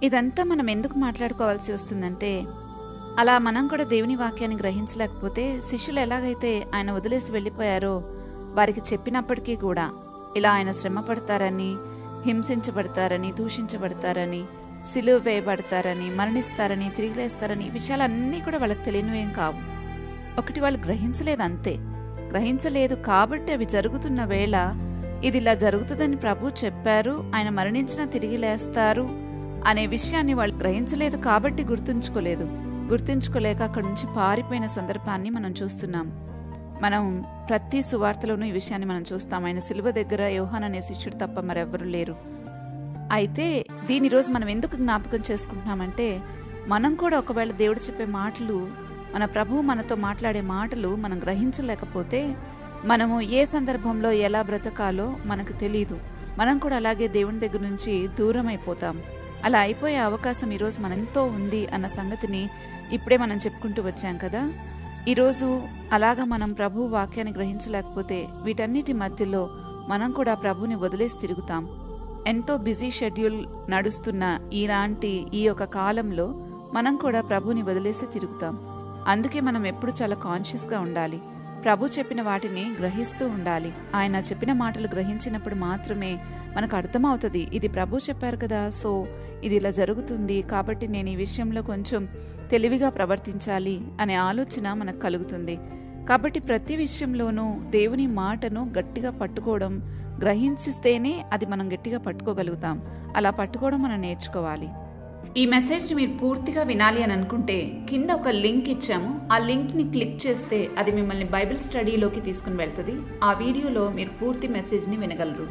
ఇదంతా మనం ఎందుకు మాట్లాడుకోవాల్సి వస్తుందంటే, అలా మనం కూడా దేవుని వాక్యాన్ని గ్రహించలేకపోతే శిష్యులు ఎలాగైతే ఆయన వదిలేసి వెళ్ళిపోయారో వారికి చెప్పినప్పటికీ కూడా ఇలా ఆయన శ్రమ పడతారని, హింసించబడతారని, దూషించబడతారని, సిలువ వేయబడతారని, మరణిస్తారని, తిరిగి లేస్తారని ఈ విషయాలన్నీ కూడా వాళ్ళకి తెలియనివేం కావు. ఒకటి వాళ్ళు గ్రహించలేదు అంతే. గ్రహించలేదు కాబట్టి అవి జరుగుతున్న వేళ ఇది ఇలా జరుగుతుందని ప్రభు చెప్పారు, ఆయన మరణించినా తిరిగి లేస్తారు అనే విషయాన్ని వాళ్ళు గ్రహించలేదు కాబట్టి గుర్తుంచుకోలేక అక్కడి నుంచి పారిపోయిన సందర్భాన్ని మనం చూస్తున్నాం. మనం ప్రతి సువార్తలోనూ ఈ విషయాన్ని మనం చూస్తాం. ఆయన సిలువ దగ్గర యోహాను అనే శిష్యుడు తప్ప మరెవ్వరూ లేరు. అయితే దీని రోజు మనం ఎందుకు జ్ఞాపకం చేసుకుంటున్నామంటే, మనం కూడా ఒకవేళ దేవుడు చెప్పే మాటలు, మన ప్రభువు మనతో మాట్లాడే మాటలు మనం గ్రహించలేకపోతే మనము ఏ సందర్భంలో ఎలా బ్రతకాలో మనకు తెలీదు. మనం కూడా అలాగే దేవుని దగ్గర నుంచి దూరం అయిపోతాం. అలా అయిపోయే అవకాశం ఈరోజు మనెంతో ఉంది అన్న సంగతిని ఇప్పుడే మనం చెప్పుకుంటూ వచ్చాం కదా. ఈరోజు అలాగా మనం ప్రభు వాక్యాన్ని గ్రహించలేకపోతే వీటన్నిటి మధ్యలో మనం కూడా ప్రభుని వదిలేసి తిరుగుతాం. ఎంతో బిజీ షెడ్యూల్ నడుస్తున్న ఈ యొక్క కాలంలో మనం కూడా ప్రభుని వదిలేసి తిరుగుతాం. అందుకే మనం ఎప్పుడు చాలా కాన్షియస్గా ఉండాలి. ప్రభు చెప్పిన వాటిని గ్రహిస్తూ ఉండాలి. ఆయన చెప్పిన మాటలు గ్రహించినప్పుడు మాత్రమే మనకు అర్థమవుతుంది, ఇది ప్రభు చెప్పారు కదా, సో ఇది ఇలా జరుగుతుంది కాబట్టి నేను ఈ విషయంలో కొంచెం తెలివిగా ప్రవర్తించాలి అనే ఆలోచన మనకు కలుగుతుంది. కాబట్టి ప్రతి విషయంలోనూ దేవుని మాటను గట్టిగా పట్టుకోవడం, గ్రహించిస్తేనే అది మనం గట్టిగా పట్టుకోగలుగుతాం. అలా పట్టుకోవడం మనం నేర్చుకోవాలి. ఈ మెసేజ్ని మీరు పూర్తిగా వినాలి అని అనుకుంటే కింద ఒక లింక్ ఇచ్చాము. ఆ లింక్ని క్లిక్ చేస్తే అది మిమ్మల్ని బైబిల్ స్టడీలోకి తీసుకుని వెళ్తుంది. ఆ వీడియోలో మీరు పూర్తి మెసేజ్ని వినగలరు.